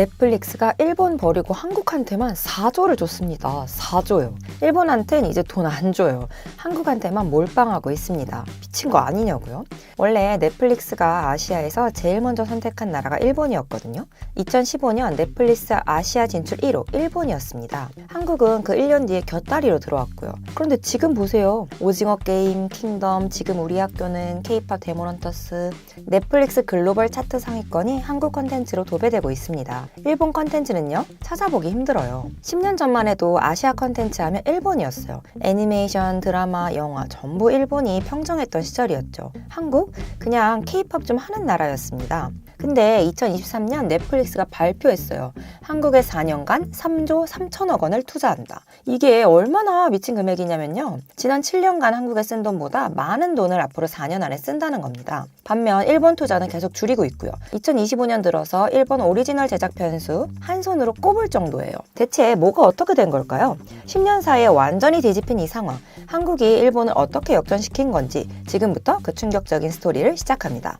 넷플릭스가 일본 버리고 한국한테만 4조를 줬습니다. 4조요. 일본한텐 이제 돈 안 줘요. 한국한테만 몰빵하고 있습니다. 미친 거 아니냐고요? 원래 넷플릭스가 아시아에서 제일 먼저 선택한 나라가 일본이었거든요. 2015년 넷플릭스 아시아 진출 1호 일본이었습니다. 한국은 그 1년 뒤에 곁다리로 들어왔고요. 그런데 지금 보세요. 오징어 게임, 킹덤, 지금 우리 학교는, K-팝 데모넌터스, 넷플릭스 글로벌 차트 상위권이 한국 컨텐츠로 도배되고 있습니다. 일본 컨텐츠는요, 찾아보기 힘들어요. 10년 전만 해도 아시아 컨텐츠 하면 일본이었어요. 애니메이션, 드라마, 영화 전부 일본이 평정했던 시절이었죠. 한국? 그냥 K-팝 좀 하는 나라였습니다. 근데 2023년 넷플릭스가 발표했어요. 한국에 4년간 3조 3천억 원을 투자한다. 이게 얼마나 미친 금액이냐면요. 지난 7년간 한국에 쓴 돈보다 많은 돈을 앞으로 4년 안에 쓴다는 겁니다. 반면 일본 투자는 계속 줄이고 있고요. 2025년 들어서 일본 오리지널 제작 편수 한 손으로 꼽을 정도예요. 대체 뭐가 어떻게 된 걸까요? 10년 사이에 완전히 뒤집힌 이 상황. 한국이 일본을 어떻게 역전시킨 건지 지금부터 그 충격적인 스토리를 시작합니다.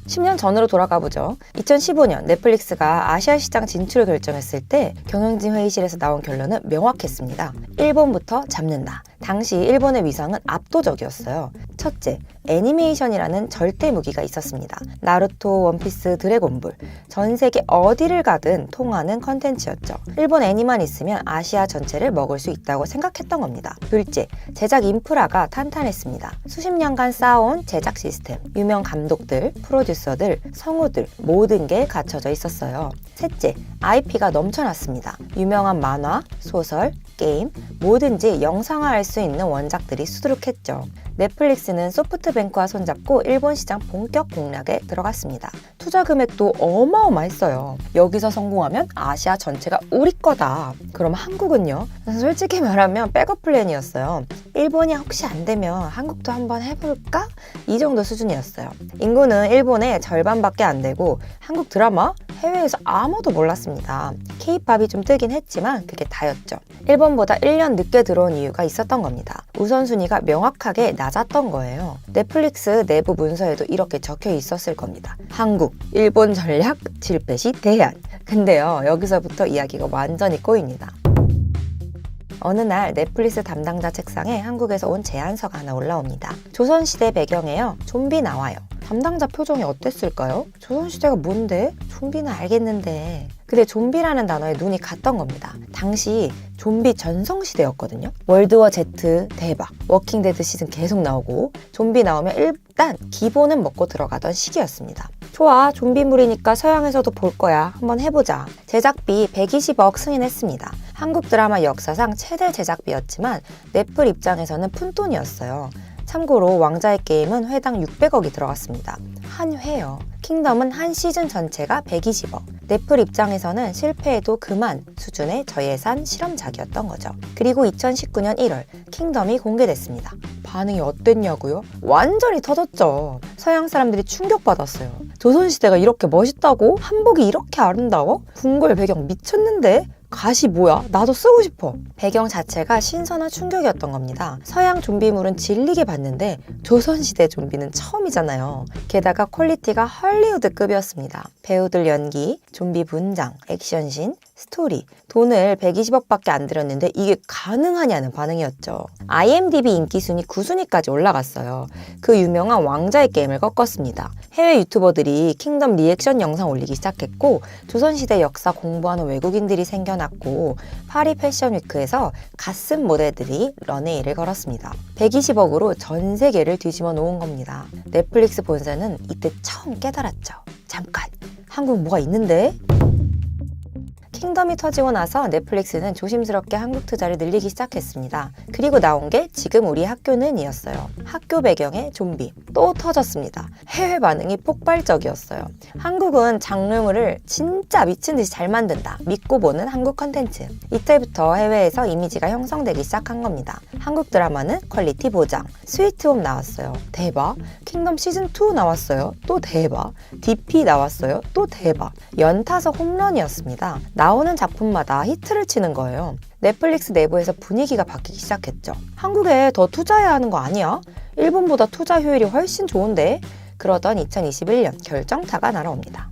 10년 전으로 돌아가 보죠. 2015년 넷플릭스가 아시아 시장 진출을 결정했을 때 경영진 회의실에서 나온 결론은 명확했습니다. 일본부터 잡는다. 당시 일본의 위상은 압도적이었어요. 첫째, 애니메이션이라는 절대 무기가 있었습니다. 나루토, 원피스, 드래곤볼. 전 세계 어디를 가든 통하는 컨텐츠였죠. 일본 애니만 있으면 아시아 전체를 먹을 수 있다고 생각했던 겁니다. 둘째, 제작 인프라가 탄탄했습니다. 수십 년간 쌓아온 제작 시스템, 유명 감독들, 프로듀서들, 성우들 모든 게 갖춰져 있었어요. 셋째, IP가 넘쳐났습니다. 유명한 만화, 소설, 게임, 뭐든지 영상화할 수 있는 원작들이 수두룩했죠. 넷플릭스는 소프트뱅크와 손잡고 일본 시장 본격 공략에 들어갔습니다. 투자 금액도 어마어마했어요. 여기서 성공하면 아시아 전체가 우리 거다. 그럼 한국은요? 솔직히 말하면 백업 플랜이었어요. 일본이 혹시 안 되면 한국도 한번 해볼까? 이 정도 수준이었어요. 인구는 일본의 절반밖에 안 되고 한국 드라마? 해외에서 아무도 몰랐습니다. K-팝이 좀 뜨긴 했지만 그게 다였죠. 일본보다 1년 늦게 들어온 이유가 있었던 겁니다. 우선순위가 명확하게 낮았던 거예요. 넷플릭스 내부 문서에도 이렇게 적혀 있었을 겁니다. 한국, 일본 전략, 실패시 대안. 근데요, 여기서부터 이야기가 완전히 꼬입니다. 어느 날 넷플릭스 담당자 책상에 한국에서 온 제안서가 하나 올라옵니다. 조선시대 배경에요. 좀비 나와요. 담당자 표정이 어땠을까요? 조선시대가 뭔데? 좀비는 알겠는데. 근데 좀비라는 단어에 눈이 갔던 겁니다. 당시 좀비 전성시대였거든요. 월드워 Z 대박, 워킹데드 시즌 계속 나오고 좀비 나오면 일단 기본은 먹고 들어가던 시기였습니다. 좋아, 좀비물이니까 서양에서도 볼 거야. 한번 해보자. 제작비 120억 승인했습니다. 한국 드라마 역사상 최대 제작비였지만 넷플 입장에서는 푼돈이었어요. 참고로 왕자의 게임은 회당 600억이 들어갔습니다. 한 회요. 킹덤은 한 시즌 전체가 120억. 넷플 입장에서는 실패해도 그만 수준의 저예산 실험작이었던 거죠. 그리고 2019년 1월 킹덤이 공개됐습니다. 반응이 어땠냐고요? 완전히 터졌죠. 서양 사람들이 충격받았어요. 조선시대가 이렇게 멋있다고? 한복이 이렇게 아름다워? 궁궐 배경 미쳤는데? 갓이 뭐야? 나도 쓰고 싶어. 배경 자체가 신선한 충격이었던 겁니다. 서양 좀비물은 질리게 봤는데 조선시대 좀비는 처음이잖아요. 게다가 퀄리티가 헐리우드급이었습니다. 배우들 연기, 좀비 분장, 액션씬, 스토리, 돈을 120억밖에 안 들였는데 이게 가능하냐는 반응이었죠. IMDb 인기 순위 9순위까지 올라갔어요. 그 유명한 왕자의 게임을 꺾었습니다. 해외 유튜버들이 킹덤 리액션 영상 올리기 시작했고 조선시대 역사 공부하는 외국인들이 생겨났고 파리 패션 위크에서 갓슨 모델들이 런웨이를 걸었습니다. 120억으로 전 세계를 뒤집어 놓은 겁니다. 넷플릭스 본사는 이때 처음 깨달았죠. 잠깐, 한국 뭐가 있는데? 킹덤이 터지고 나서 넷플릭스는 조심스럽게 한국 투자를 늘리기 시작했습니다. 그리고 나온 게 지금 우리 학교는 이었어요. 학교 배경의 좀비. 또 터졌습니다. 해외 반응이 폭발적이었어요. 한국은 장르물을 진짜 미친 듯이 잘 만든다. 믿고 보는 한국 컨텐츠. 이때부터 해외에서 이미지가 형성되기 시작한 겁니다. 한국 드라마는 퀄리티 보장. 스위트홈 나왔어요. 대박. 킹덤 시즌2 나왔어요. 또 대박. DP 나왔어요. 또 대박. 연타석 홈런이었습니다. 나오는 작품마다 히트를 치는 거예요. 넷플릭스 내부에서 분위기가 바뀌기 시작했죠. 한국에 더 투자해야 하는 거 아니야? 일본보다 투자 효율이 훨씬 좋은데? 그러던 2021년 결정타가 날아옵니다.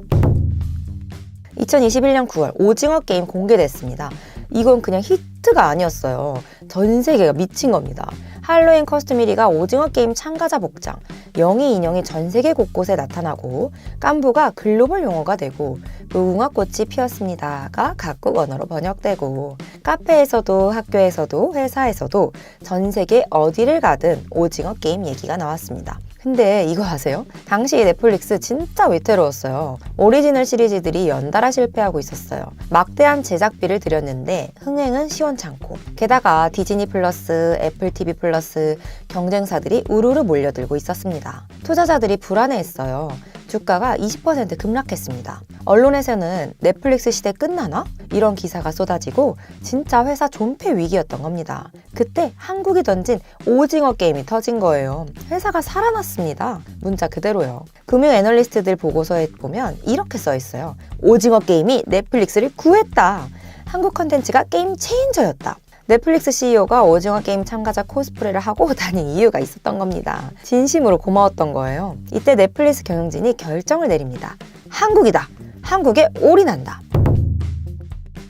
2021년 9월 오징어 게임 공개됐습니다. 이건 그냥 히트가 아니었어요. 전 세계가 미친 겁니다. 할로윈 커스텀 1위가 오징어 게임 참가자 복장, 영희 인형이 전 세계 곳곳에 나타나고 깐부가 글로벌 용어가 되고 무궁화꽃이 피었습니다가 각국 언어로 번역되고 카페에서도 학교에서도 회사에서도 전 세계 어디를 가든 오징어 게임 얘기가 나왔습니다. 근데 이거 아세요? 당시 넷플릭스 진짜 위태로웠어요. 오리지널 시리즈들이 연달아 실패하고 있었어요. 막대한 제작비를 들였는데 흥행은 시원찮고 게다가 디즈니 플러스, 애플 TV 플러스 경쟁사들이 우르르 몰려들고 있었습니다. 투자자들이 불안해했어요. 주가가 20% 급락했습니다. 언론에서는 넷플릭스 시대 끝나나? 이런 기사가 쏟아지고 진짜 회사 존폐 위기였던 겁니다. 그때 한국이 던진 오징어 게임이 터진 거예요. 회사가 살아났습니다. 문자 그대로요. 금융 애널리스트들 보고서에 보면 이렇게 써 있어요. 오징어 게임이 넷플릭스를 구했다. 한국 컨텐츠가 게임 체인저였다. 넷플릭스 CEO가 오징어 게임 참가자 코스프레를 하고 다닌 이유가 있었던 겁니다. 진심으로 고마웠던 거예요. 이때 넷플릭스 경영진이 결정을 내립니다. 한국이다. 한국에 올인한다.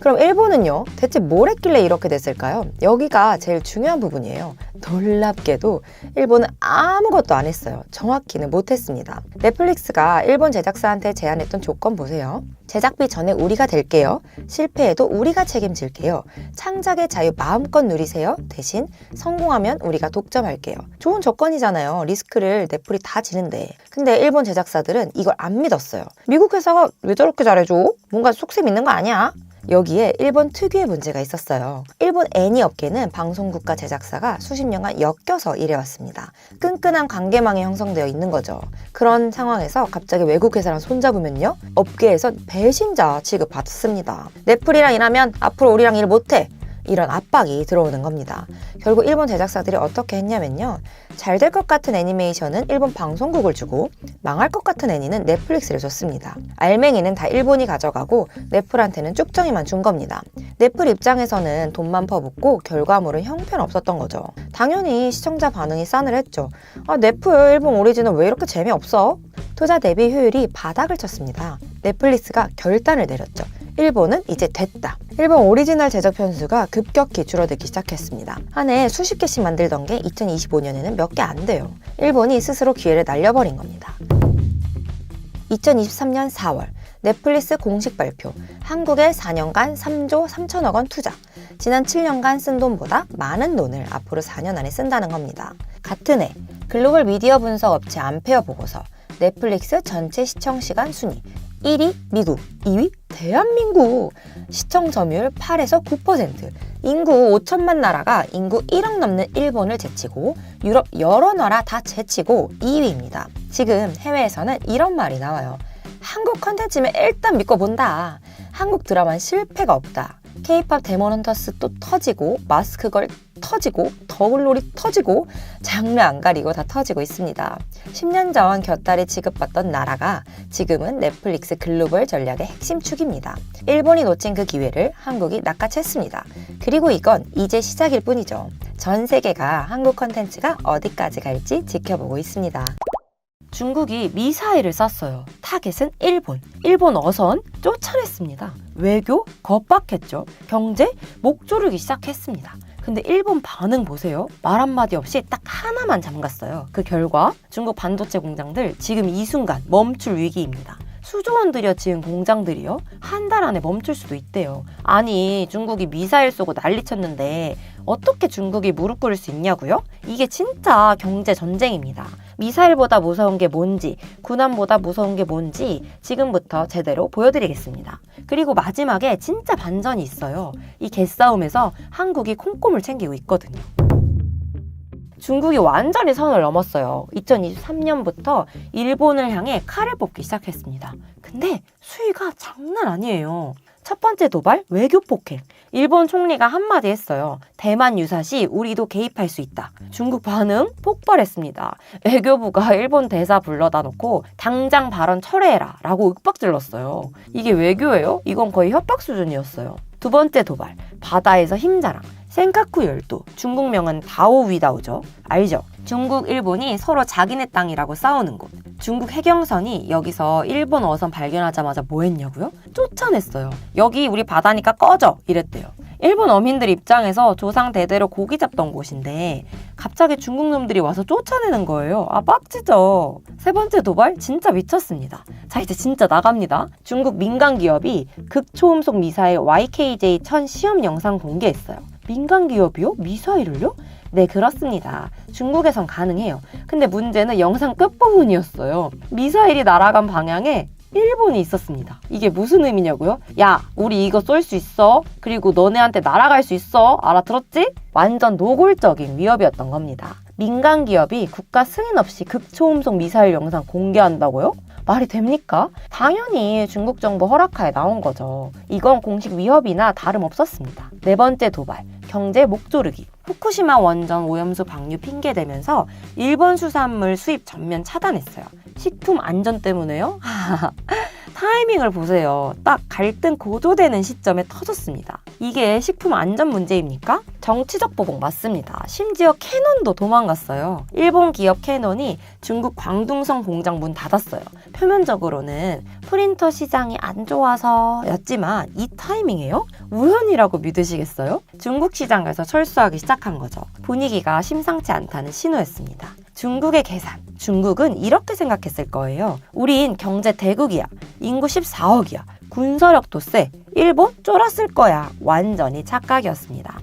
그럼 일본은요? 대체 뭘 했길래 이렇게 됐을까요? 여기가 제일 중요한 부분이에요. 놀랍게도 일본은 아무것도 안 했어요. 정확히는 못했습니다. 넷플릭스가 일본 제작사한테 제안했던 조건 보세요. 제작비 전에 우리가 댈게요. 실패해도 우리가 책임질게요. 창작의 자유 마음껏 누리세요. 대신 성공하면 우리가 독점할게요. 좋은 조건이잖아요. 리스크를 넷플이 다 지는데. 근데 일본 제작사들은 이걸 안 믿었어요. 미국 회사가 왜 저렇게 잘해줘? 뭔가 속셈 있는 거 아니야? 여기에 일본 특유의 문제가 있었어요. 일본 애니 업계는 방송국과 제작사가 수십 년간 엮여서 일해왔습니다. 끈끈한 관계망이 형성되어 있는 거죠. 그런 상황에서 갑자기 외국 회사랑 손잡으면요? 업계에선 배신자 취급받습니다. 넷플이랑 일하면 앞으로 우리랑 일 못해. 이런 압박이 들어오는 겁니다. 결국 일본 제작사들이 어떻게 했냐면요. 잘 될 것 같은 애니메이션은 일본 방송국을 주고 망할 것 같은 애니는 넷플릭스를 줬습니다. 알맹이는 다 일본이 가져가고 넷플한테는 쭉정이만 준 겁니다. 넷플 입장에서는 돈만 퍼붓고 결과물은 형편없었던 거죠. 당연히 시청자 반응이 싸늘했죠. 넷플 일본 오리지널 왜 이렇게 재미없어? 투자 대비 효율이 바닥을 쳤습니다. 넷플릭스가 결단을 내렸죠. 일본은 이제 됐다. 일본 오리지널 제작 편수가 급격히 줄어들기 시작했습니다. 한 해 수십 개씩 만들던 게 2025년에는 몇 개 안 돼요. 일본이 스스로 기회를 날려버린 겁니다. 2023년 4월 넷플릭스 공식 발표. 한국에 4년간 3조 3천억 원 투자. 지난 7년간 쓴 돈보다 많은 돈을 앞으로 4년 안에 쓴다는 겁니다. 같은 해 글로벌 미디어 분석 업체 암페어 보고서. 넷플릭스 전체 시청 시간 순위. 1위 미국, 2위 대한민국. 시청 점유율 8에서 9%. 인구 5천만 나라가 인구 1억 넘는 일본을 제치고 유럽 여러 나라 다 제치고 2위입니다. 지금 해외에서는 이런 말이 나와요. 한국 컨텐츠면 일단 믿고 본다. 한국 드라마는 실패가 없다. K-팝 데몬헌터스 또 터지고 마스크걸 터지고 더글로리 터지고 장르 안 가리고 다 터지고 있습니다. 10년 전 곁다리 취급받던 나라가 지금은 넷플릭스 글로벌 전략의 핵심 축입니다. 일본이 놓친 그 기회를 한국이 낚아챘습니다. 그리고 이건 이제 시작일 뿐이죠. 전 세계가 한국 컨텐츠가 어디까지 갈지 지켜보고 있습니다. 중국이 미사일을 쐈어요. 타겟은 일본. 일본 어선 쫓아냈습니다. 외교 겁박했죠. 경제 목 조르기 시작했습니다. 근데 일본 반응 보세요. 말 한마디 없이 딱 하나만 잠갔어요. 그 결과 중국 반도체 공장들 지금 이 순간 멈출 위기입니다. 수조원 들여 지은 공장들이요? 한 달 안에 멈출 수도 있대요. 아니 중국이 미사일 쏘고 난리 쳤는데 어떻게 중국이 무릎 꿇을 수 있냐고요? 이게 진짜 경제 전쟁입니다. 미사일보다 무서운 게 뭔지, 군함보다 무서운 게 뭔지 지금부터 제대로 보여드리겠습니다. 그리고 마지막에 진짜 반전이 있어요. 이 개싸움에서 한국이 콩고물 챙기고 있거든요. 중국이 완전히 선을 넘었어요. 2023년부터 일본을 향해 칼을 뽑기 시작했습니다. 근데 수위가 장난 아니에요. 첫 번째 도발, 외교 폭행. 일본 총리가 한마디 했어요. 대만 유사시 우리도 개입할 수 있다. 중국 반응 폭발했습니다. 외교부가 일본 대사 불러다 놓고 당장 발언 철회해라 라고 윽박질렀어요. 이게 외교예요? 이건 거의 협박 수준이었어요. 두 번째 도발, 바다에서 힘자랑. 센카쿠 열도, 중국명은 다오위다오죠. 알죠? 중국, 일본이 서로 자기네 땅이라고 싸우는 곳. 중국 해경선이 여기서 일본 어선 발견하자마자 뭐 했냐고요? 쫓아냈어요. 여기 우리 바다니까 꺼져! 이랬대요. 일본 어민들 입장에서 조상 대대로 고기 잡던 곳인데 갑자기 중국 놈들이 와서 쫓아내는 거예요. 아, 빡치죠. 세 번째 도발 진짜 미쳤습니다. 자, 이제 진짜 나갑니다. 중국 민간 기업이 극초음속 미사일 YKJ-1000 시험 영상 공개했어요. 민간 기업이요? 미사일을요? 네, 그렇습니다. 중국에선 가능해요. 근데 문제는 영상 끝부분이었어요. 미사일이 날아간 방향에 일본이 있었습니다. 이게 무슨 의미냐고요? 야, 우리 이거 쏠 수 있어. 그리고 너네한테 날아갈 수 있어. 알아들었지? 완전 노골적인 위협이었던 겁니다. 민간 기업이 국가 승인 없이 극초음속 미사일 영상 공개한다고요? 말이 됩니까? 당연히 중국 정부 허락하에 나온 거죠. 이건 공식 위협이나 다름없었습니다. 네 번째 도발, 경제 목조르기. 후쿠시마 원전 오염수 방류 핑계대면서 일본 수산물 수입 전면 차단했어요. 식품 안전 때문에요? 타이밍을 보세요. 딱 갈등 고조되는 시점에 터졌습니다. 이게 식품 안전 문제입니까? 정치적 보복 맞습니다. 심지어 캐논도 도망갔어요. 일본 기업 캐논이 중국 광둥성 공장 문 닫았어요. 표면적으로는 프린터 시장이 안 좋아서 였지만 이 타이밍에요? 우연이라고 믿으시겠어요? 중국 시장에서 철수하기 시작한 거죠. 분위기가 심상치 않다는 신호였습니다. 중국의 계산. 중국은 이렇게 생각했을 거예요. 우린 경제 대국이야. 인구 14억이야. 군사력도 세. 일본 쫄았을 거야. 완전히 착각이었습니다.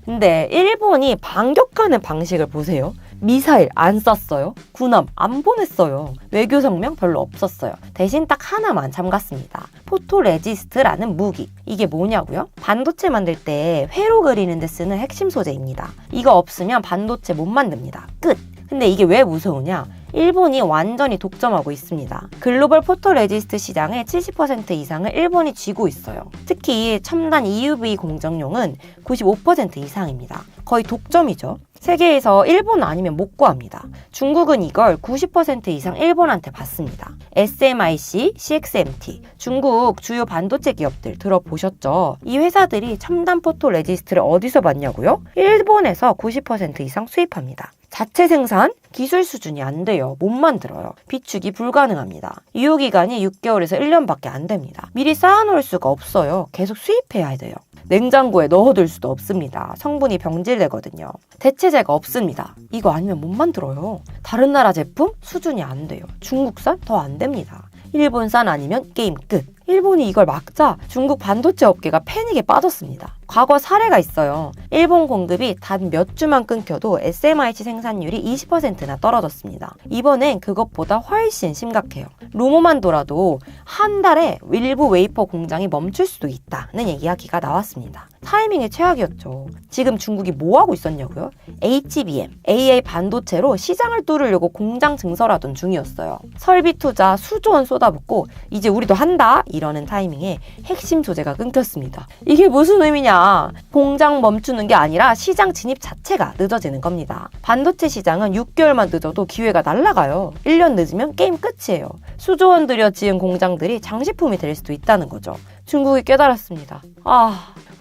근데 일본이 반격하는 방식을 보세요. 미사일 안 쐈어요. 군함 안 보냈어요. 외교 성명 별로 없었어요. 대신 딱 하나만 잠갔습니다. 포토레지스트라는 무기. 이게 뭐냐고요? 반도체 만들 때 회로 그리는 데 쓰는 핵심 소재입니다. 이거 없으면 반도체 못 만듭니다. 끝! 근데 이게 왜 무서우냐? 일본이 완전히 독점하고 있습니다. 글로벌 포토레지스트 시장의 70% 이상을 일본이 쥐고 있어요. 특히 첨단 EUV 공정용은 95% 이상입니다. 거의 독점이죠. 세계에서 일본 아니면 못 구합니다. 중국은 이걸 90% 이상 일본한테 받습니다. SMIC, CXMT, 중국 주요 반도체 기업들 들어보셨죠? 이 회사들이 첨단 포토 레지스트를 어디서 받냐고요? 일본에서 90% 이상 수입합니다. 자체 생산? 기술 수준이 안 돼요. 못 만들어요. 비축이 불가능합니다. 유효기간이 6개월에서 1년밖에 안 됩니다. 미리 쌓아놓을 수가 없어요. 계속 수입해야 돼요. 냉장고에 넣어둘 수도 없습니다. 성분이 병질되거든요. 대체제가 없습니다. 이거 아니면 못 만들어요. 다른 나라 제품? 수준이 안 돼요. 중국산? 더 안 됩니다. 일본산 아니면 게임 끝. 일본이 이걸 막자 중국 반도체 업계가 패닉에 빠졌습니다. 과거 사례가 있어요. 일본 공급이 단 몇 주만 끊겨도 SMIC 생산율이 20%나 떨어졌습니다. 이번엔 그것보다 훨씬 심각해요. 루머만 돌아도 한 달에 일부 웨이퍼 공장이 멈출 수도 있다는 이야기가 나왔습니다. 타이밍이 최악이었죠. 지금 중국이 뭐 하고 있었냐고요? HBM, AI 반도체로 시장을 뚫으려고 공장 증설하던 중이었어요. 설비 투자 수조 원 쏟아붓고 이제 우리도 한다 이러는 타이밍에 핵심 소재가 끊겼습니다. 이게 무슨 의미냐? 공장 멈추는 게 아니라 시장 진입 자체가 늦어지는 겁니다. 반도체 시장은 6개월만 늦어도 기회가 날아가요. 1년 늦으면 게임 끝이에요. 수조 원 들여 지은 공장들이 장식품이 될 수도 있다는 거죠. 중국이 깨달았습니다.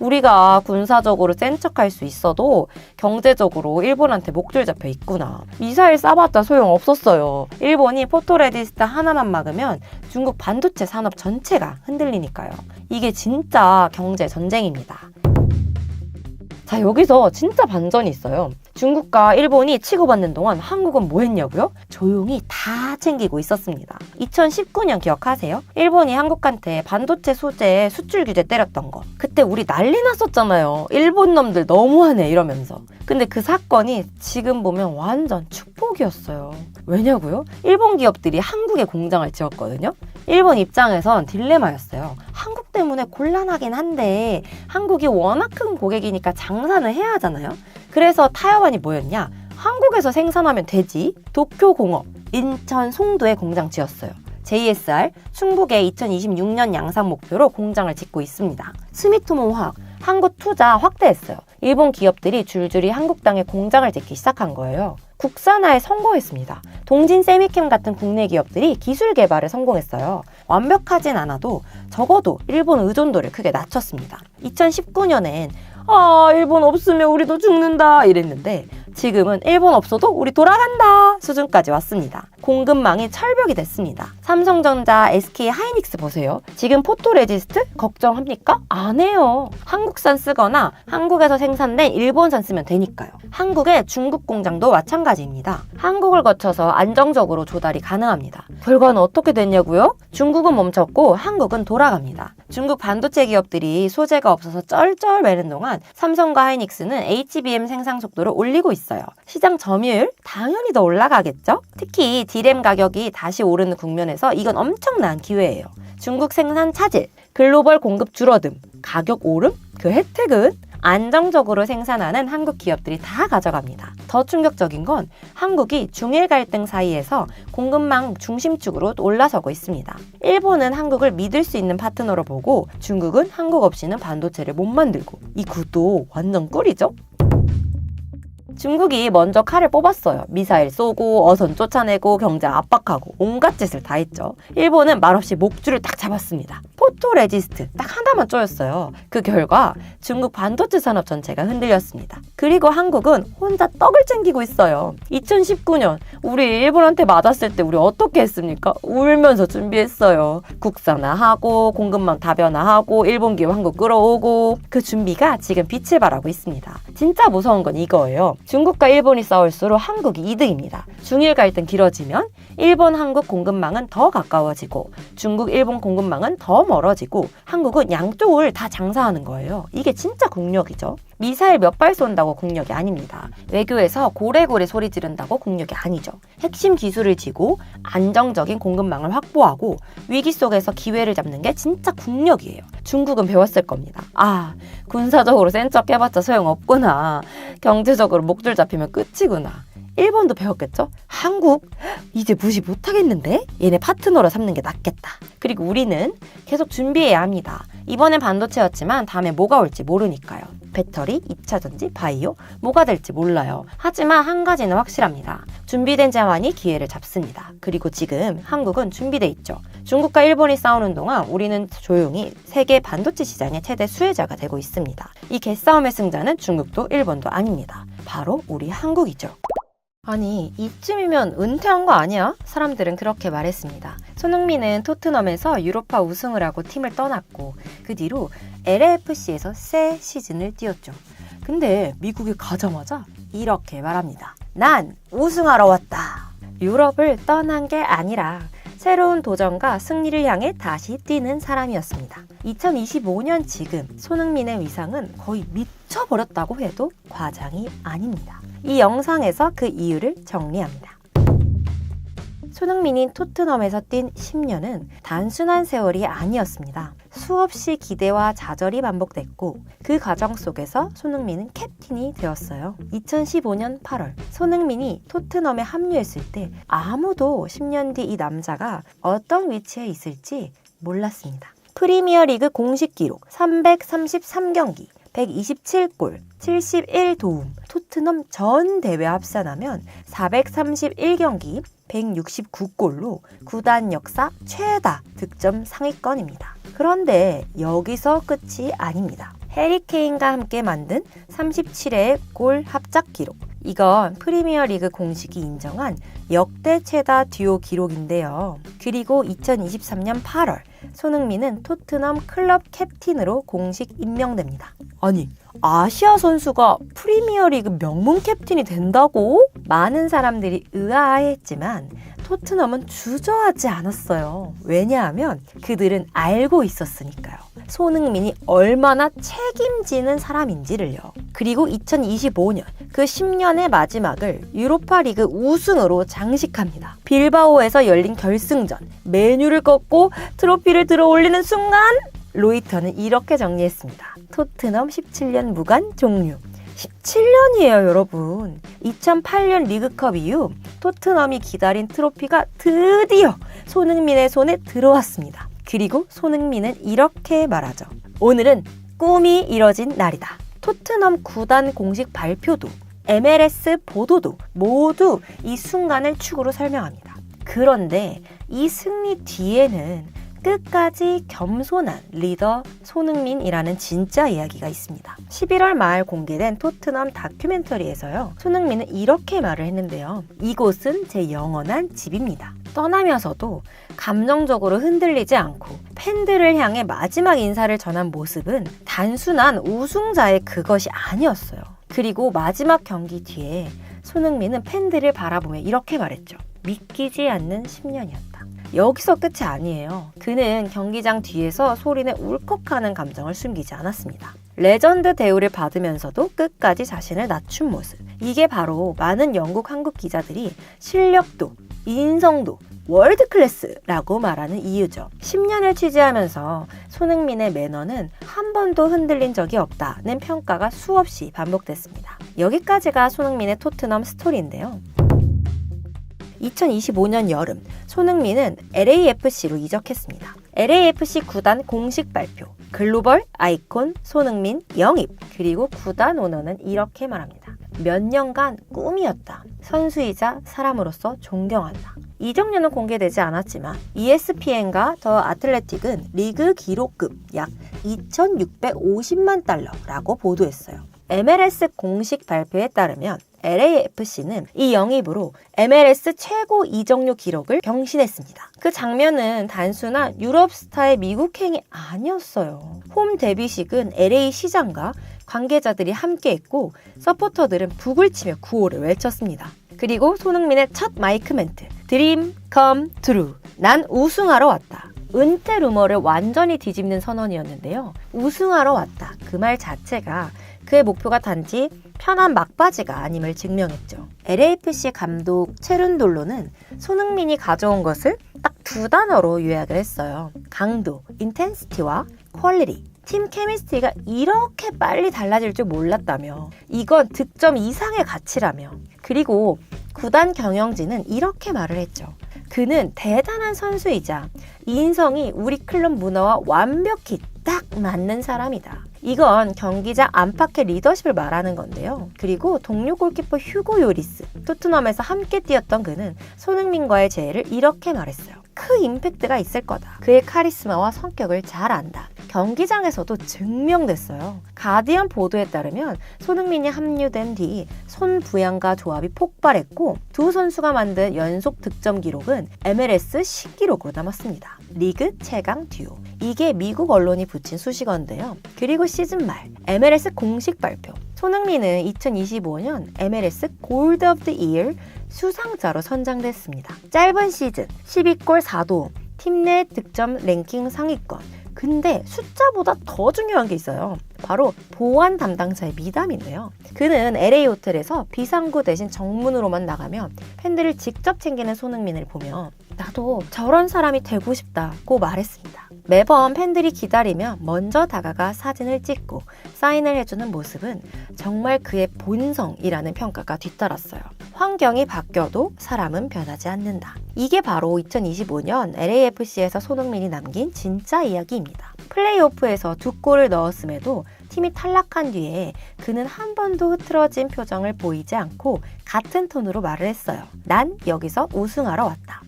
우리가 군사적으로 센 척할 수 있어도 경제적으로 일본한테 목줄 잡혀 있구나. 미사일 쏴봤자 소용없었어요. 일본이 포토레지스트 하나만 막으면 중국 반도체 산업 전체가 흔들리니까요. 이게 진짜 경제 전쟁입니다. 자, 여기서 진짜 반전이 있어요. 중국과 일본이 치고받는 동안 한국은 뭐 했냐고요? 조용히 다 챙기고 있었습니다. 2019년 기억하세요? 일본이 한국한테 반도체 소재 수출 규제 때렸던 거. 그때 우리 난리 났었잖아요. 일본 놈들 너무하네 이러면서. 근데 그 사건이 지금 보면 완전 축복이었어요. 왜냐고요? 일본 기업들이 한국에 공장을 지었거든요. 일본 입장에선 딜레마였어요. 한국 때문에 곤란하긴 한데 한국이 워낙 큰 고객이니까 장사는 해야 하잖아요. 그래서 타협안이 뭐였냐? 한국에서 생산하면 되지. 도쿄공업, 인천 송도에 공장 지었어요. JSR, 충북에 2026년 양산 목표로 공장을 짓고 있습니다. 스미토모 화학, 한국 투자 확대했어요. 일본 기업들이 줄줄이 한국 땅에 공장을 짓기 시작한 거예요. 국산화에 성공했습니다. 동진 세미캠 같은 국내 기업들이 기술 개발에 성공했어요. 완벽하진 않아도 적어도 일본 의존도를 크게 낮췄습니다. 2019년엔 아, 일본 없으면 우리도 죽는다 이랬는데 지금은 일본 없어도 우리 돌아간다 수준까지 왔습니다. 공급망이 철벽이 됐습니다. 삼성전자, SK 하이닉스 보세요. 지금 포토레지스트 걱정합니까? 안 해요. 한국산 쓰거나 한국에서 생산된 일본산 쓰면 되니까요. 한국의 중국 공장도 마찬가지입니다. 한국을 거쳐서 안정적으로 조달이 가능합니다. 결과는 어떻게 됐냐고요? 중국은 멈췄고 한국은 돌아갑니다. 중국 반도체 기업들이 소재가 없어서 쩔쩔 매는 동안 삼성과 하이닉스는 HBM 생산 속도를 올리고 있어요. 시장 점유율 당연히 더 올라가겠죠? 특히 D램 가격이 다시 오르는 국면에서 이건 엄청난 기회예요. 중국 생산 차질, 글로벌 공급 줄어듦, 가격 오름? 그 혜택은 안정적으로 생산하는 한국 기업들이 다 가져갑니다. 더 충격적인 건 한국이 중일 갈등 사이에서 공급망 중심축으로 올라서고 있습니다. 일본은 한국을 믿을 수 있는 파트너로 보고 중국은 한국 없이는 반도체를 못 만들고 이 구도 완전 꿀이죠? 중국이 먼저 칼을 뽑았어요. 미사일 쏘고 어선 쫓아내고 경제 압박하고 온갖 짓을 다 했죠. 일본은 말없이 목줄을 딱 잡았습니다. 포토레지스트 딱 하나만 쪼였어요. 그 결과 중국 반도체 산업 전체가 흔들렸습니다. 그리고 한국은 혼자 떡을 챙기고 있어요. 2019년 우리 일본한테 맞았을 때 우리 어떻게 했습니까? 울면서 준비했어요. 국산화하고 공급망 다변화하고 일본 기업 한국 끌어오고 그 준비가 지금 빛을 발하고 있습니다. 진짜 무서운 건 이거예요. 중국과 일본이 싸울수록 한국이 이득입니다. 중일 갈등 길어지면 일본, 한국 공급망은 더 가까워지고 중국, 일본 공급망은 더 멀어지고 한국은 양쪽을 다 장사하는 거예요. 이게 진짜 국력이죠. 미사일 몇 발 쏜다고 국력이 아닙니다. 외교에서 고래고래 소리 지른다고 국력이 아니죠. 핵심 기술을 쥐고 안정적인 공급망을 확보하고 위기 속에서 기회를 잡는 게 진짜 국력이에요. 중국은 배웠을 겁니다. 아, 군사적으로 센 척 해봤자 소용없구나. 경제적으로 목줄 잡히면 끝이구나. 일본도 배웠겠죠? 한국? 이제 무시 못하겠는데? 얘네 파트너로 삼는 게 낫겠다. 그리고 우리는 계속 준비해야 합니다. 이번엔 반도체였지만 다음에 뭐가 올지 모르니까요. 배터리, 2차 전지, 바이오, 뭐가 될지 몰라요. 하지만 한 가지는 확실합니다. 준비된 자만이 기회를 잡습니다. 그리고 지금 한국은 준비돼 있죠. 중국과 일본이 싸우는 동안 우리는 조용히 세계 반도체 시장의 최대 수혜자가 되고 있습니다. 이 개싸움의 승자는 중국도 일본도 아닙니다. 바로 우리 한국이죠. 아니, 이쯤이면 은퇴한 거 아니야? 사람들은 그렇게 말했습니다. 손흥민은 토트넘에서 유로파 우승을 하고 팀을 떠났고 그 뒤로 LAFC에서 새 시즌을 뛰었죠. 근데 미국에 가자마자 이렇게 말합니다. 난 우승하러 왔다. 유럽을 떠난 게 아니라 새로운 도전과 승리를 향해 다시 뛰는 사람이었습니다. 2025년 지금 손흥민의 위상은 거의 미쳐버렸다고 해도 과장이 아닙니다. 이 영상에서 그 이유를 정리합니다. 손흥민이 토트넘에서 뛴 10년은 단순한 세월이 아니었습니다. 수없이 기대와 좌절이 반복됐고 그 과정 속에서 손흥민은 캡틴이 되었어요. 2015년 8월 손흥민이 토트넘에 합류했을 때 아무도 10년 뒤 이 남자가 어떤 위치에 있을지 몰랐습니다. 프리미어리그 공식 기록 333경기 127골, 71도움, 토트넘 전 대회 합산하면 431경기, 169골로 구단 역사 최다 득점 상위권입니다. 그런데 여기서 끝이 아닙니다. 해리 케인과 함께 만든 37회의 골 합작 기록. 이건 프리미어리그 공식이 인정한 역대 최다 듀오 기록인데요. 그리고 2023년 8월 손흥민은 토트넘 클럽 캡틴으로 공식 임명됩니다. 아니, 아시아 선수가 프리미어리그 명문 캡틴이 된다고? 많은 사람들이 의아해했지만 토트넘은 주저하지 않았어요. 왜냐하면 그들은 알고 있었으니까요. 손흥민이 얼마나 책임지는 사람인지를요. 그리고 2025년 그 10년의 마지막을 유로파 리그 우승으로 장식합니다. 빌바오에서 열린 결승전, 메뉴를 꺾고 트로피를 들어 올리는 순간 로이터는 이렇게 정리했습니다. 토트넘 17년 무관 종료. 17년이에요, 여러분. 2008년 리그컵 이후 토트넘이 기다린 트로피가 드디어 손흥민의 손에 들어왔습니다. 그리고 손흥민은 이렇게 말하죠. 오늘은 꿈이 이뤄진 날이다. 토트넘 구단 공식 발표도 MLS 보도도 모두 이 순간을 축으로 설명합니다. 그런데 이 승리 뒤에는 끝까지 겸손한 리더 손흥민이라는 진짜 이야기가 있습니다. 11월 말 공개된 토트넘 다큐멘터리에서요. 손흥민은 이렇게 말을 했는데요. 이곳은 제 영원한 집입니다. 떠나면서도 감정적으로 흔들리지 않고 팬들을 향해 마지막 인사를 전한 모습은 단순한 우승자의 그것이 아니었어요. 그리고 마지막 경기 뒤에 손흥민은 팬들을 바라보며 이렇게 말했죠. 믿기지 않는 10년이었다. 여기서 끝이 아니에요. 그는 경기장 뒤에서 소리내 울컥하는 감정을 숨기지 않았습니다. 레전드 대우를 받으면서도 끝까지 자신을 낮춘 모습. 이게 바로 많은 영국 한국 기자들이 실력도, 인성도 월드 클래스라고 말하는 이유죠. 10년을 취재하면서 손흥민의 매너는 한 번도 흔들린 적이 없다는 평가가 수없이 반복됐습니다. 여기까지가 손흥민의 토트넘 스토리인데요. 2025년 여름, 손흥민은 LAFC로 이적했습니다. LAFC 구단 공식 발표, 글로벌 아이콘 손흥민 영입. 그리고 구단 오너는 이렇게 말합니다. 몇 년간 꿈이었다. 선수이자 사람으로서 존경한다. 이적료는 공개되지 않았지만 ESPN과 더 아틀레틱은 리그 기록급 약 2,650만 달러라고 보도했어요. MLS 공식 발표에 따르면 LAFC는 이 영입으로 MLS 최고 이적료 기록을 경신했습니다. 그 장면은 단순한 유럽 스타의 미국행이 아니었어요. 홈 데뷔식은 LA 시장과 관계자들이 함께했고 서포터들은 북을 치며 구호를 외쳤습니다. 그리고 손흥민의 첫 마이크 멘트, 드림 컴 트루, 난 우승하러 왔다. 은퇴 루머를 완전히 뒤집는 선언이었는데요. 우승하러 왔다. 그 말 자체가 그의 목표가 단지 편한 막바지가 아님을 증명했죠. LAFC 감독 체룬돌로는 손흥민이 가져온 것을 딱 두 단어로 요약을 했어요. 강도, 인텐시티와 퀄리티. 팀 케미스트리가 이렇게 빨리 달라질 줄 몰랐다며. 이건 득점 이상의 가치라며. 그리고 구단 경영진은 이렇게 말을 했죠. 그는 대단한 선수이자 인성이 우리 클럽 문화와 완벽히 딱 맞는 사람이다. 이건 경기장 안팎의 리더십을 말하는 건데요. 그리고 동료 골키퍼 휴고 요리스, 토트넘에서 함께 뛰었던 그는 손흥민과의 재회를 이렇게 말했어요. 큰 임팩트가 있을 거다. 그의 카리스마와 성격을 잘 안다. 경기장에서도 증명됐어요. 가디언 보도에 따르면 손흥민이 합류된 뒤 손부양과 조합이 폭발했고 두 선수가 만든 연속 득점 기록은 MLS 신기록으로 남았습니다. 리그 최강 듀오. 이게 미국 언론이 붙인 수식어인데요. 그리고 시즌 말 MLS 공식 발표. 손흥민은 2025년 MLS 골드 오브 더 이어 수상자로 선정됐습니다. 짧은 시즌 12골 4도움, 팀 내 득점 랭킹 상위권. 근데 숫자보다 더 중요한 게 있어요. 바로 보안 담당자의 미담인데요. 그는 LA 호텔에서 비상구 대신 정문으로만 나가면 팬들을 직접 챙기는 손흥민을 보며 나도 저런 사람이 되고 싶다고 말했습니다. 매번 팬들이 기다리며 먼저 다가가 사진을 찍고 사인을 해주는 모습은 정말 그의 본성이라는 평가가 뒤따랐어요. 환경이 바뀌어도 사람은 변하지 않는다. 이게 바로 2025년 LAFC에서 손흥민이 남긴 진짜 이야기입니다. 플레이오프에서 2골을 넣었음에도 팀이 탈락한 뒤에 그는 한 번도 흐트러진 표정을 보이지 않고 같은 톤으로 말을 했어요. 난 여기서 우승하러 왔다.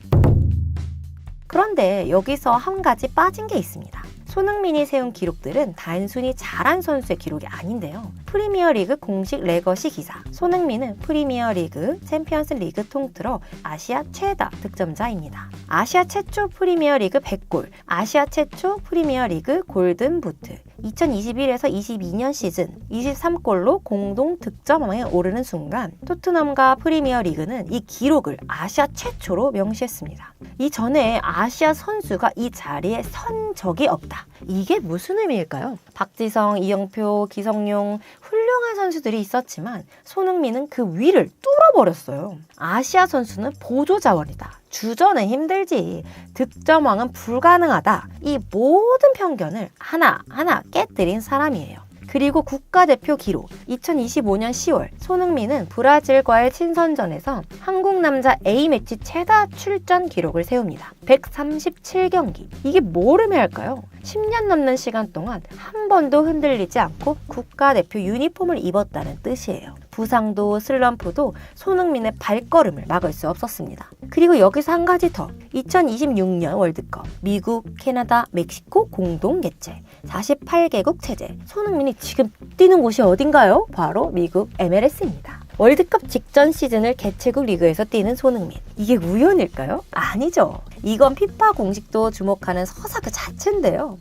그런데 여기서 한 가지 빠진 게 있습니다. 손흥민이 세운 기록들은 단순히 잘한 선수의 기록이 아닌데요. 프리미어리그 공식 레거시 기사. 손흥민은 프리미어리그, 챔피언스 리그 통틀어 아시아 최다 득점자입니다. 아시아 최초 프리미어리그 100골, 아시아 최초 프리미어리그 골든 부트. 2021에서 22년 시즌 23골로 공동 득점왕에 오르는 순간 토트넘과 프리미어리그는 이 기록을 아시아 최초로 명시했습니다. 이전에 아시아 선수가 이 자리에 선 적이 없다. 이게 무슨 의미일까요? 박지성, 이영표, 기성용 훌륭한 선수들이 있었지만 손흥민은 그 위를 뚫어버렸어요. 아시아 선수는 보조 자원이다. 주전은 힘들지. 득점왕은 불가능하다. 이 모든 편견을 하나하나 깨뜨린 사람이에요. 그리고 국가대표 기록 2025년 10월 손흥민은 브라질과의 친선전에서 한국 남자 A매치 최다 출전 기록을 세웁니다. 137경기. 이게 뭘 의미할까요? 10년 넘는 시간 동안 한 번도 흔들리지 않고 국가대표 유니폼을 입었다는 뜻이에요. 부상도 슬럼프도 손흥민의 발걸음을 막을 수 없었습니다. 그리고 여기서 한 가지 더. 2026년 월드컵 미국, 캐나다, 멕시코 공동 개최 48개국 체제. 손흥민이 지금 뛰는 곳이 어딘가요? 바로 미국 MLS입니다. 월드컵 직전 시즌을 개최국 리그에서 뛰는 손흥민. 이게 우연일까요? 아니죠. 이건 피파 공식도 주목하는 서사 그 자체인데요.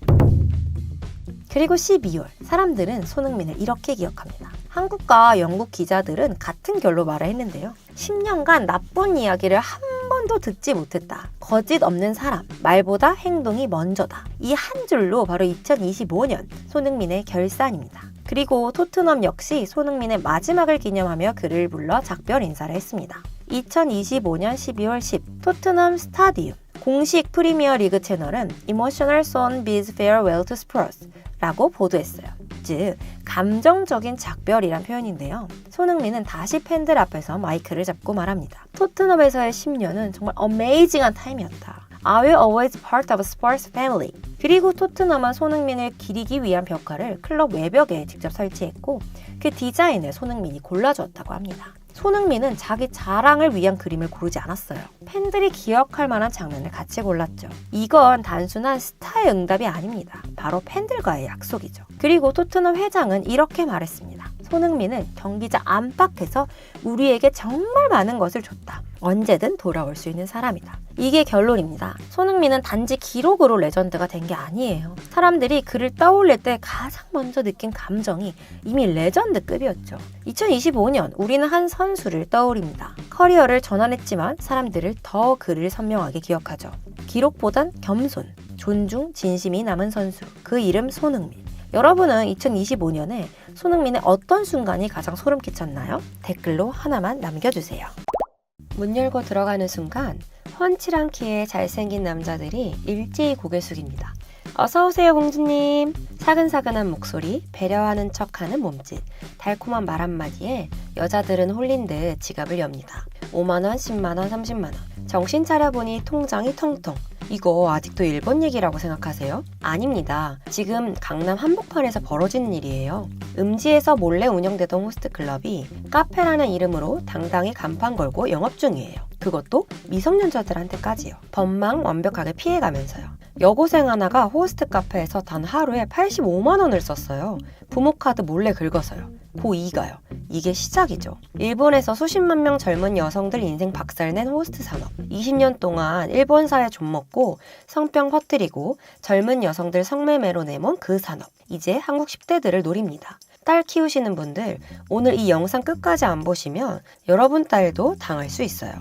그리고 12월, 사람들은 손흥민을 이렇게 기억합니다. 한국과 영국 기자들은 같은 결로 말을 했는데요. 10년간 나쁜 이야기를 한 번도 듣지 못했다. 거짓 없는 사람, 말보다 행동이 먼저다. 이 한 줄로 바로 2025년 손흥민의 결산입니다. 그리고 토트넘 역시 손흥민의 마지막을 기념하며 그를 불러 작별 인사를 했습니다. 2025년 12월 10 토트넘 스타디움 공식 프리미어 리그 채널은 Emotional Son bids farewell to Spurs 라고 보도했어요. 즉 감정적인 작별이란 표현인데요. 손흥민은 다시 팬들 앞에서 마이크를 잡고 말합니다. 토트넘에서의 10년은 정말 어메이징한 타임이었다. I will always part of Spurs family. 그리고 토트넘은 손흥민을 기리기 위한 벽화를 클럽 외벽에 직접 설치했고 그 디자인을 손흥민이 골라주었다고 합니다. 손흥민은 자기 자랑을 위한 그림을 고르지 않았어요. 팬들이 기억할 만한 장면을 같이 골랐죠. 이건 단순한 스타의 응답이 아닙니다. 바로 팬들과의 약속이죠. 그리고 토트넘 회장은 이렇게 말했습니다. 손흥민은 경기장 안팎에서 우리에게 정말 많은 것을 줬다. 언제든 돌아올 수 있는 사람이다. 이게 결론입니다. 손흥민은 단지 기록으로 레전드가 된 게 아니에요. 사람들이 그를 떠올릴 때 가장 먼저 느낀 감정이 이미 레전드급이었죠. 2025년 우리는 한 선수를 떠올립니다. 커리어를 전환했지만 사람들을 더 그를 선명하게 기억하죠. 기록보단 겸손, 존중, 진심이 남은 선수. 그 이름 손흥민. 여러분은 2025년에 손흥민의 어떤 순간이 가장 소름 끼쳤나요? 댓글로 하나만 남겨주세요. 문 열고 들어가는 순간 훤칠한 키에 잘생긴 남자들이 일제히 고개 숙입니다. 어서오세요 공주님. 사근사근한 목소리, 배려하는 척하는 몸짓, 달콤한 말 한마디에 여자들은 홀린 듯 지갑을 엽니다. 5만원, 10만원, 30만원. 정신 차려보니 통장이 텅텅. 이거 아직도 일본 얘기라고 생각하세요? 아닙니다. 지금 강남 한복판에서 벌어진 일이에요. 음지에서 몰래 운영되던 호스트클럽이 카페라는 이름으로 당당히 간판 걸고 영업 중이에요. 그것도 미성년자들한테까지요. 법망 완벽하게 피해가면서요. 여고생 하나가 호스트 카페에서 단 하루에 85만 원을 썼어요. 부모카드 몰래 긁어서요. 고2가요. 이게 시작이죠. 일본에서 수십만 명 젊은 여성들 인생 박살낸 호스트 산업. 20년 동안 일본 사회 좀먹고 성병 퍼뜨리고 젊은 여성들 성매매로 내몬 그 산업. 이제 한국 10대들을 노립니다. 딸 키우시는 분들, 오늘 이 영상 끝까지 안 보시면 여러분 딸도 당할 수 있어요.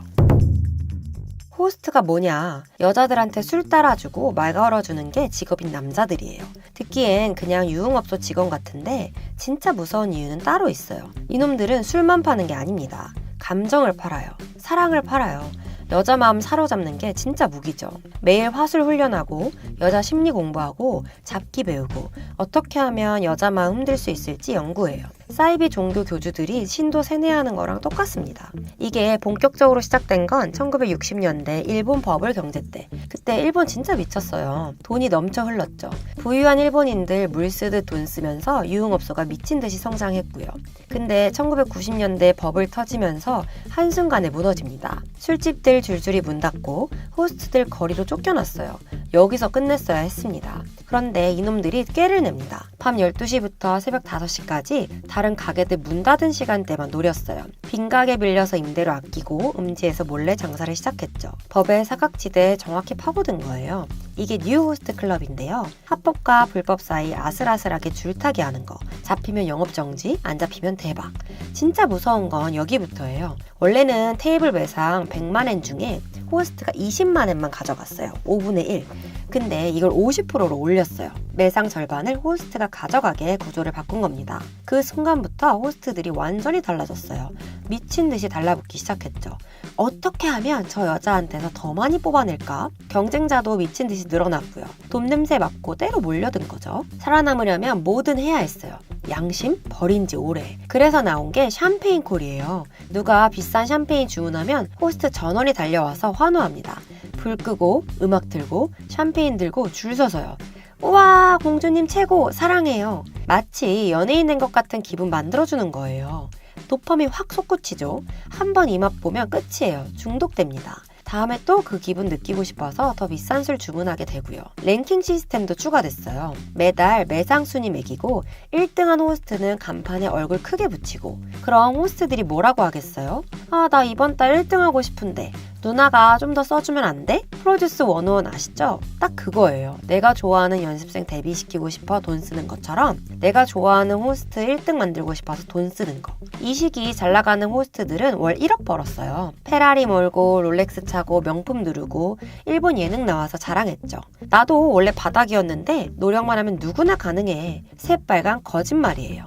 호스트가 뭐냐? 여자들한테 술 따라주고 말 걸어주는 게 직업인 남자들이에요. 듣기엔 그냥 유흥업소 직원 같은데 진짜 무서운 이유는 따로 있어요. 이놈들은 술만 파는 게 아닙니다. 감정을 팔아요. 사랑을 팔아요. 여자 마음 사로잡는 게 진짜 무기죠. 매일 화술 훈련하고 여자 심리 공부하고 잡기 배우고 어떻게 하면 여자 마음 흔들 수 있을지 연구해요. 사이비 종교 교주들이 신도 세뇌하는 거랑 똑같습니다. 이게 본격적으로 시작된 건 1960년대 일본 버블 경제 때. 그때 일본 진짜 미쳤어요. 돈이 넘쳐 흘렀죠. 부유한 일본인들 물 쓰듯 돈 쓰면서 유흥업소가 미친 듯이 성장했고요. 근데 1990년대 버블 터지면서 한순간에 무너집니다. 술집들 줄줄이 문 닫고 호스트들 거리로 쫓겨났어요. 여기서 끝냈어야 했습니다. 그런데 이놈들이 꾀를 냅니다. 밤 12시부터 새벽 5시까지 다른 가게들 문 닫은 시간대만 노렸어요. 빈 가게 빌려서 임대료 아끼고 음지에서 몰래 장사를 시작했죠. 법의 사각지대에 정확히 파고든 거예요. 이게 뉴 호스트 클럽인데요. 합법과 불법 사이 아슬아슬하게 줄타기 하는 거. 잡히면 영업정지, 안 잡히면 대박. 진짜 무서운 건 여기부터예요. 원래는 테이블 매상 100만엔 중에 호스트가 20만엔만 가져갔어요. 5분의 1. 근데 이걸 50%로 올렸어요. 매상 절반을 호스트가 가져가게 구조를 바꾼 겁니다. 그 순간부터 호스트들이 완전히 달라졌어요. 미친 듯이 달라붙기 시작했죠. 어떻게 하면 저 여자한테서 더 많이 뽑아낼까? 경쟁자도 미친 듯이 늘어났고요. 돈 냄새 맡고 때로 몰려든 거죠. 살아남으려면 뭐든 해야 했어요. 양심 버린 지 오래. 그래서 나온 게 샴페인 콜이에요. 누가 비싼 샴페인 주문하면 호스트 전원이 달려와서 환호합니다. 불 끄고 음악 틀고 샴페인 들고 줄 서서요. 우와 공주님 최고 사랑해요. 마치 연예인 된 것 같은 기분 만들어주는 거예요. 도파민 확 솟구치죠. 한 번 이 맛 보면 끝이에요. 중독됩니다. 다음에 또 그 기분 느끼고 싶어서 더 비싼 술 주문하게 되고요. 랭킹 시스템도 추가됐어요. 매달 매상 순위 매기고 1등한 호스트는 간판에 얼굴 크게 붙이고, 그럼 호스트들이 뭐라고 하겠어요? 아, 나 이번 달 1등 하고 싶은데 누나가 좀 더 써주면 안 돼? 프로듀스 101 아시죠? 딱 그거예요. 내가 좋아하는 연습생 데뷔시키고 싶어 돈 쓰는 것처럼 내가 좋아하는 호스트 1등 만들고 싶어서 돈 쓰는 거. 이 시기 잘 나가는 호스트들은 월 1억 벌었어요. 페라리 몰고 롤렉스 차고 명품 누르고 일본 예능 나와서 자랑했죠. 나도 원래 바닥이었는데 노력만 하면 누구나 가능해. 새빨간 거짓말이에요.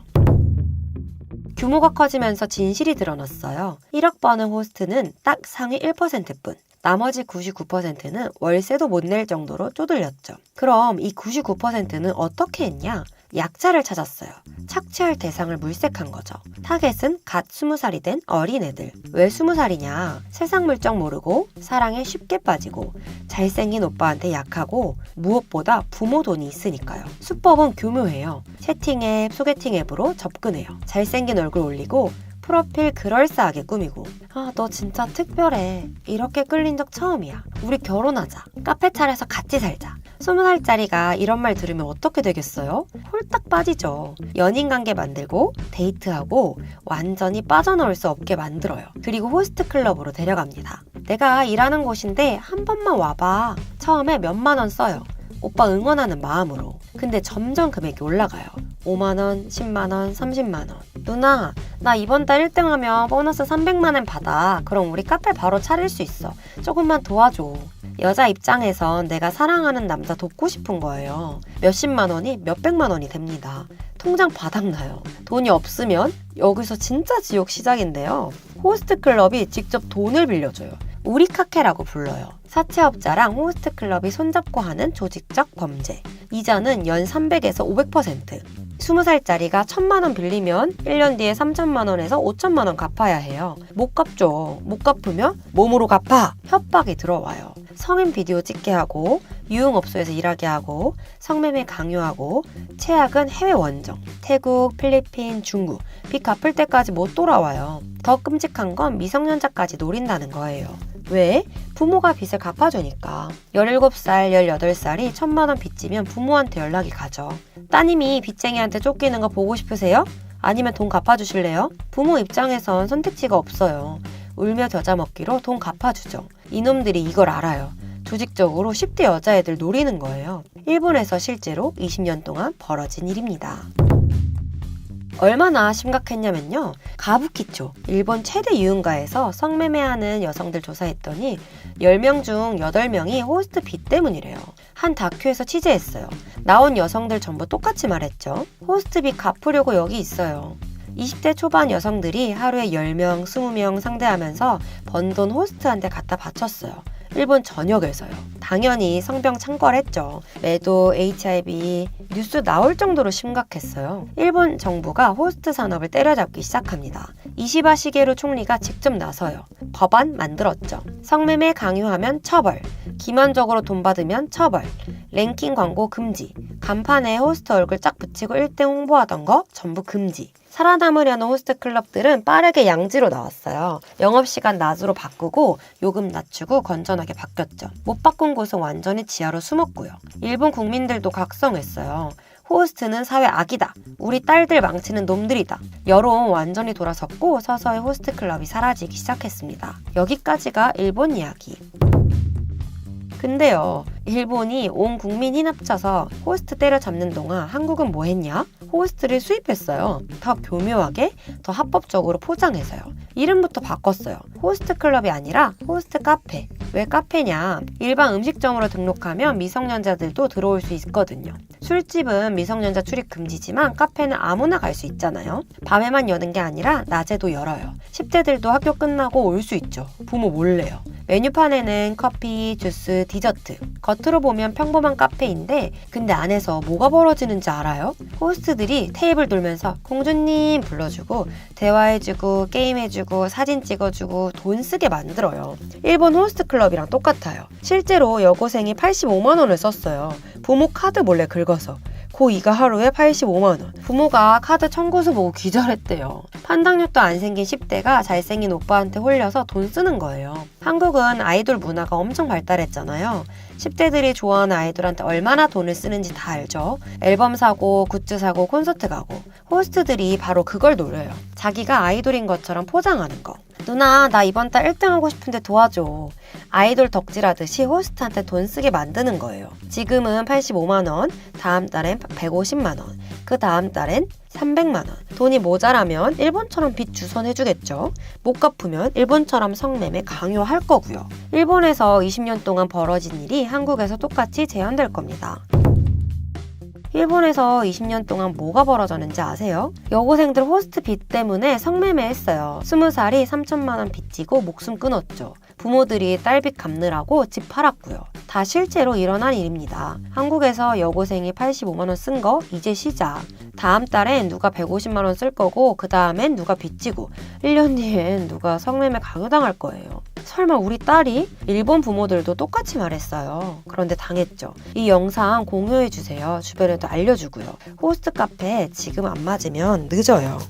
규모가 커지면서 진실이 드러났어요. 1억 버는 호스트는 딱 상위 1%뿐. 나머지 99%는 월세도 못 낼 정도로 쪼들렸죠. 그럼 이 99%는 어떻게 했냐? 약자를 찾았어요. 착취할 대상을 물색한 거죠. 타겟은 갓 20살이 된 어린애들. 왜 20살이냐? 세상 물정 모르고 사랑에 쉽게 빠지고 잘생긴 오빠한테 약하고 무엇보다 부모 돈이 있으니까요. 수법은 교묘해요. 채팅앱, 소개팅 앱으로 접근해요. 잘생긴 얼굴 올리고 프로필 그럴싸하게 꾸미고, 아, 너 진짜 특별해. 이렇게 끌린 적 처음이야. 우리 결혼하자. 카페 차려서 같이 살자. 20살짜리가 이런 말 들으면 어떻게 되겠어요? 홀딱 빠지죠. 연인관계 만들고 데이트하고 완전히 빠져나올 수 없게 만들어요. 그리고 호스트 클럽으로 데려갑니다. 내가 일하는 곳인데 한 번만 와봐. 처음에 몇만 원 써요. 오빠 응원하는 마음으로. 근데 점점 금액이 올라가요. 5만원, 10만원, 30만원. 누나, 나 이번 달 1등하면 보너스 300만원 받아. 그럼 우리 카페 바로 차릴 수 있어. 조금만 도와줘. 여자 입장에선 내가 사랑하는 남자 돕고 싶은 거예요. 몇십만 원이 몇백만 원이 됩니다. 통장 바닥나요. 돈이 없으면 여기서 진짜 지옥 시작인데요. 호스트 클럽이 직접 돈을 빌려줘요. 우리 카케라고 불러요. 사채업자랑 호스트 클럽이 손잡고 하는 조직적 범죄. 이자는 연 300에서 500%. 20살짜리가 1,000만 원 빌리면 1년 뒤에 3,000만 원에서 5,000만 원 갚아야 해요. 못 갚죠. 못 갚으면 몸으로 갚아. 협박이 들어와요. 성인 비디오 찍게 하고, 유흥업소에서 일하게 하고, 성매매 강요하고, 최악은 해외 원정. 태국, 필리핀, 중국. 빚 갚을 때까지 못 돌아와요. 더 끔찍한 건 미성년자까지 노린다는 거예요. 왜? 부모가 빚을 갚아주니까. 17살, 18살이 1,000만 원 빚지면 부모한테 연락이 가죠. 따님이 빚쟁이한테 쫓기는 거 보고 싶으세요? 아니면 돈 갚아주실래요? 부모 입장에선 선택지가 없어요. 울며 겨자 먹기로 돈 갚아주죠. 이놈들이 이걸 알아요. 조직적으로 10대 여자애들 노리는 거예요. 일본에서 실제로 20년 동안 벌어진 일입니다. 얼마나 심각했냐면요. 가부키초, 일본 최대 유흥가에서 성매매하는 여성들 조사했더니 10명 중 8명이 호스트 빚 때문이래요. 한 다큐에서 취재했어요. 나온 여성들 전부 똑같이 말했죠. 호스트 빚 갚으려고 여기 있어요. 20대 초반 여성들이 하루에 10명, 20명 상대하면서 번 돈 호스트한테 갖다 바쳤어요. 일본 전역에서요. 당연히 성병 창궐했죠. 매도, HIV, 뉴스 나올 정도로 심각했어요. 일본 정부가 호스트 산업을 때려잡기 시작합니다. 이시바 시게루 총리가 직접 나서요. 법안 만들었죠. 성매매 강요하면 처벌, 기만적으로 돈 받으면 처벌, 랭킹 광고 금지, 간판에 호스트 얼굴 쫙 붙이고 1등 홍보하던 거 전부 금지. 살아남으려는 호스트 클럽들은 빠르게 양지로 나왔어요. 영업시간 낮으로 바꾸고 요금 낮추고 건전하게 바뀌었죠. 못 바꾼 곳은 완전히 지하로 숨었고요. 일본 국민들도 각성했어요. 호스트는 사회 악이다. 우리 딸들 망치는 놈들이다. 여론 완전히 돌아섰고 서서히 호스트 클럽이 사라지기 시작했습니다. 여기까지가 일본 이야기. 근데요, 일본이 온 국민이 합쳐서 호스트 때려잡는 동안 한국은 뭐 했냐? 호스트를 수입했어요. 더 교묘하게, 더 합법적으로 포장해서요. 이름부터 바꿨어요. 호스트 클럽이 아니라 호스트 카페. 왜 카페냐? 일반 음식점으로 등록하면 미성년자들도 들어올 수 있거든요. 술집은 미성년자 출입 금지지만 카페는 아무나 갈 수 있잖아요. 밤에만 여는 게 아니라 낮에도 열어요. 10대들도 학교 끝나고 올 수 있죠. 부모 몰래요. 메뉴판에는 커피, 주스, 디저트. 겉으로 보면 평범한 카페인데 근데 안에서 뭐가 벌어지는지 알아요? 호스트들이 테이블 돌면서 공주님 불러주고 대화해주고 게임해주고 사진 찍어주고 돈 쓰게 만들어요. 일본 호스트 클럽이랑 똑같아요. 실제로 여고생이 85만 원을 썼어요. 부모 카드 몰래 긁어서. 고2가 하루에 85만원. 부모가 카드 청구서 보고 기절했대요. 판단력도 안 생긴 10대가 잘생긴 오빠한테 홀려서 돈 쓰는 거예요. 한국은 아이돌 문화가 엄청 발달했잖아요. 10대들이 좋아하는 아이돌한테 얼마나 돈을 쓰는지 다 알죠. 앨범 사고, 굿즈 사고, 콘서트 가고. 호스트들이 바로 그걸 노려요. 자기가 아이돌인 것처럼 포장하는 거. 누나, 나 이번 달 1등 하고 싶은데 도와줘. 아이돌 덕질하듯이 호스트한테 돈 쓰게 만드는 거예요. 지금은 85만원, 다음 달엔 150만원, 그 다음 달엔 300만원. 돈이 모자라면 일본처럼 빚 주선해주겠죠. 못 갚으면 일본처럼 성매매 강요할 거고요. 일본에서 20년 동안 벌어진 일이 한국에서 똑같이 재현될 겁니다. 일본에서 20년 동안 뭐가 벌어졌는지 아세요? 여고생들 호스트 빚 때문에 성매매 했어요. 20살이 3천만 원 빚지고 목숨 끊었죠. 부모들이 딸빚 갚느라고 집 팔았고요. 다 실제로 일어난 일입니다. 한국에서 여고생이 85만 원 쓴 거 이제 시작. 다음 달엔 누가 150만 원 쓸 거고 그 다음엔 누가 빚지고 1년 뒤엔 누가 성매매 강요당할 거예요. 설마 우리 딸이? 일본 부모들도 똑같이 말했어요. 그런데 당했죠. 이 영상 공유해주세요. 주변에도 알려주고요. 호스트 카페 지금 안 맞으면 늦어요.